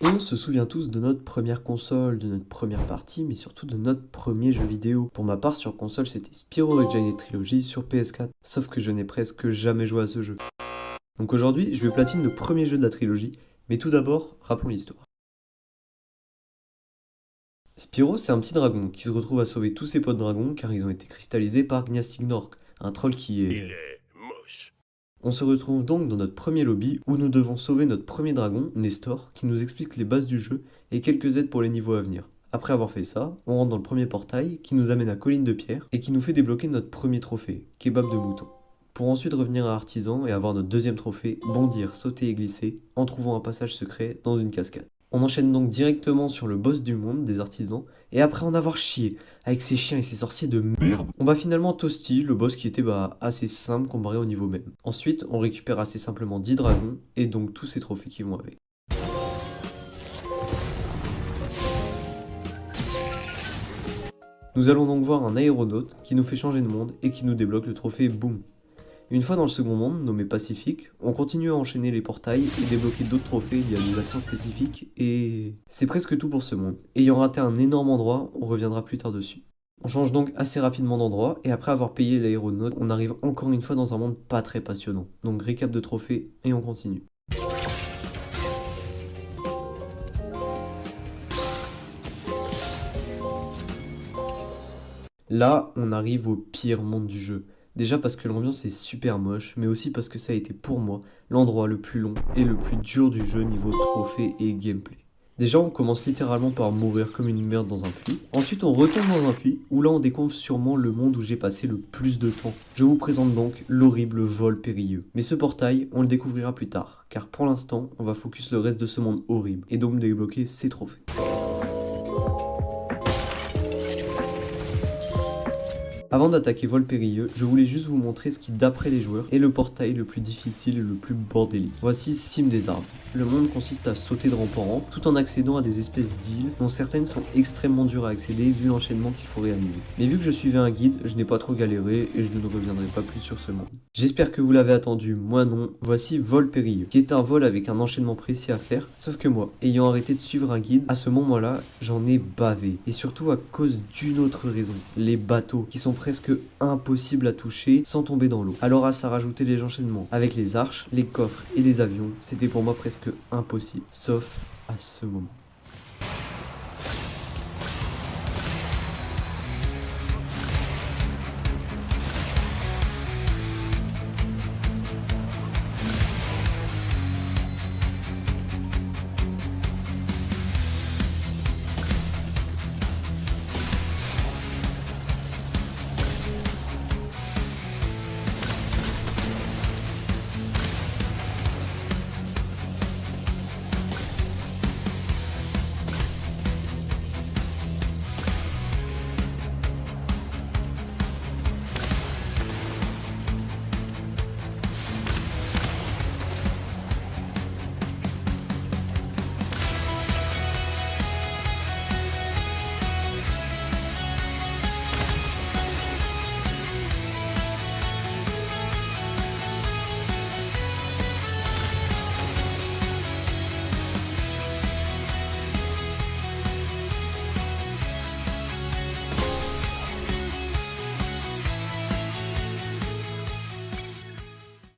On se souvient tous de notre première console, de notre première partie, mais surtout de notre premier jeu vidéo. Pour ma part, sur console, c'était Spyro Reignited Trilogy sur PS4, sauf que je n'ai presque jamais joué à ce jeu. Donc aujourd'hui, je vais platine le premier jeu de la trilogie, mais tout d'abord, rappelons l'histoire. Spyro, c'est un petit dragon qui se retrouve à sauver tous ses potes dragons car ils ont été cristallisés par Gnastic Gnorc, un troll qui est... Il est moche. On se retrouve donc dans notre premier lobby où nous devons sauver notre premier dragon, Nestor, qui nous explique les bases du jeu et quelques aides pour les niveaux à venir. Après avoir fait ça, on rentre dans le premier portail qui nous amène à Colline de Pierre et qui nous fait débloquer notre premier trophée, Kebab de mouton. Pour ensuite revenir à Artisan et avoir notre deuxième trophée, bondir, sauter et glisser, en trouvant un passage secret dans une cascade. On enchaîne donc directement sur le boss du monde des artisans, et après en avoir chié, avec ses chiens et ses sorciers de merde, on va finalement toasty, le boss qui était assez simple comparé au niveau même. Ensuite, on récupère assez simplement 10 dragons, et donc tous ces trophées qui vont avec. Nous allons donc voir un aéronaute qui nous fait changer de monde et qui nous débloque le trophée Boom. Une fois dans le second monde, nommé Pacifique, on continue à enchaîner les portails et débloquer d'autres trophées liés à des actions spécifiques, et c'est presque tout pour ce monde. Ayant raté un énorme endroit, on reviendra plus tard dessus. On change donc assez rapidement d'endroit, et après avoir payé l'aéronaute, on arrive encore une fois dans un monde pas très passionnant. Donc récap de trophées, et on continue. Là, on arrive au pire monde du jeu. Déjà parce que l'ambiance est super moche, mais aussi parce que ça a été pour moi l'endroit le plus long et le plus dur du jeu niveau trophée et gameplay. Déjà, on commence littéralement par mourir comme une merde dans un puits. Ensuite, on retombe dans un puits, où là on découvre sûrement le monde où j'ai passé le plus de temps. Je vous présente donc l'horrible vol périlleux. Mais ce portail, on le découvrira plus tard, car pour l'instant, on va focus le reste de ce monde horrible, et donc débloquer ses trophées. Avant d'attaquer Vol Périlleux, je voulais juste vous montrer ce qui, d'après les joueurs, est le portail le plus difficile et le plus bordélique. Voici Cime des Arbres. Le monde consiste à sauter de rampe en rampe, tout en accédant à des espèces d'îles, dont certaines sont extrêmement dures à accéder vu l'enchaînement qu'il faut réaliser. Mais vu que je suivais un guide, je n'ai pas trop galéré et je ne reviendrai pas plus sur ce monde. J'espère que vous l'avez attendu, moi non. Voici Vol Périlleux, qui est un vol avec un enchaînement précis à faire, sauf que moi, ayant arrêté de suivre un guide, à ce moment-là, j'en ai bavé. Et surtout à cause d'une autre raison, les bateaux, qui sont presque impossibles à toucher sans tomber dans l'eau. Alors à ça rajouter les enchaînements avec les arches, les coffres et les avions, c'était pour moi presque impossible, sauf à ce moment.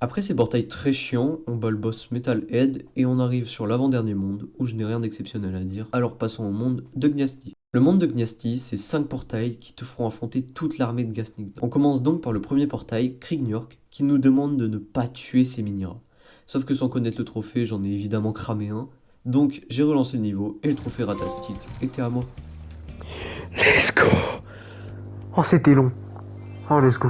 Après ces portails très chiants, on bat le boss Metalhead et on arrive sur l'avant-dernier monde où je n'ai rien d'exceptionnel à dire, alors passons au monde de Gnasty. Le monde de Gnasty, c'est 5 portails qui te feront affronter toute l'armée de Gnastic. On commence donc par le premier portail, Krignork, qui nous demande de ne pas tuer ces mini-rats. Sauf que sans connaître le trophée, j'en ai évidemment cramé un, donc j'ai relancé le niveau et le trophée Ratastic était à moi. Let's go. Oh, c'était long. Oh, let's go.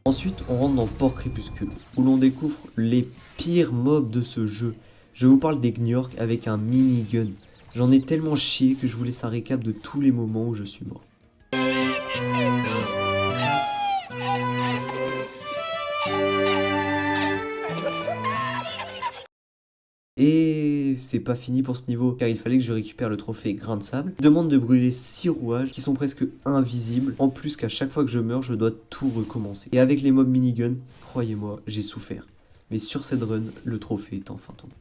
Ensuite, on rentre dans Port Crépuscule, où l'on découvre les pires mobs de ce jeu. Je vous parle des Gnorc avec un minigun. J'en ai tellement chié que je vous laisse un récap de tous les moments où je suis mort. Et c'est pas fini pour ce niveau, car il fallait que je récupère le trophée Grain de Sable. Il demande de brûler 6 rouages qui sont presque invisibles, en plus qu'à chaque fois que je meurs, je dois tout recommencer. Et avec les mobs minigun, croyez-moi, j'ai souffert. Mais sur cette run, le trophée est enfin tombé.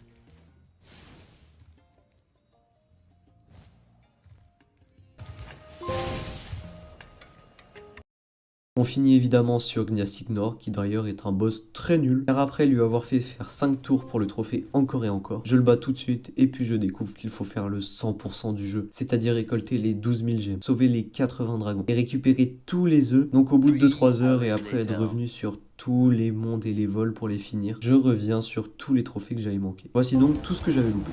On finit évidemment sur Gnastic Nord, qui d'ailleurs est un boss très nul, car après lui avoir fait faire 5 tours pour le trophée encore et encore, je le bats tout de suite et puis je découvre qu'il faut faire le 100% du jeu, c'est-à-dire récolter les 12 000 gemmes, sauver les 80 dragons et récupérer tous les œufs. Donc au bout de 2-3 heures et après être revenu sur tous les mondes et les vols pour les finir, je reviens sur tous les trophées que j'avais manqués. Voici donc tout ce que j'avais loupé.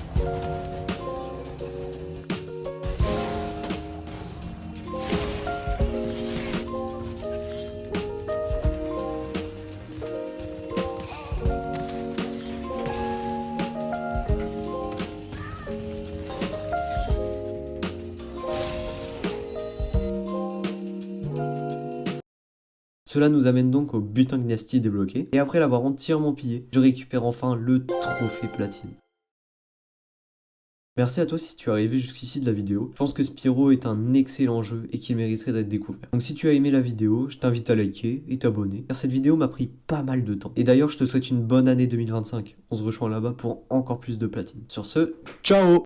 Cela nous amène donc au butin Gnasty débloqué, et après l'avoir entièrement pillé, je récupère enfin le trophée platine. Merci à toi si tu es arrivé jusqu'ici de la vidéo. Je pense que Spyro est un excellent jeu et qu'il mériterait d'être découvert. Donc si tu as aimé la vidéo, je t'invite à liker et t'abonner, car cette vidéo m'a pris pas mal de temps. Et d'ailleurs, je te souhaite une bonne année 2025. On se rejoint là-bas pour encore plus de platine. Sur ce, ciao!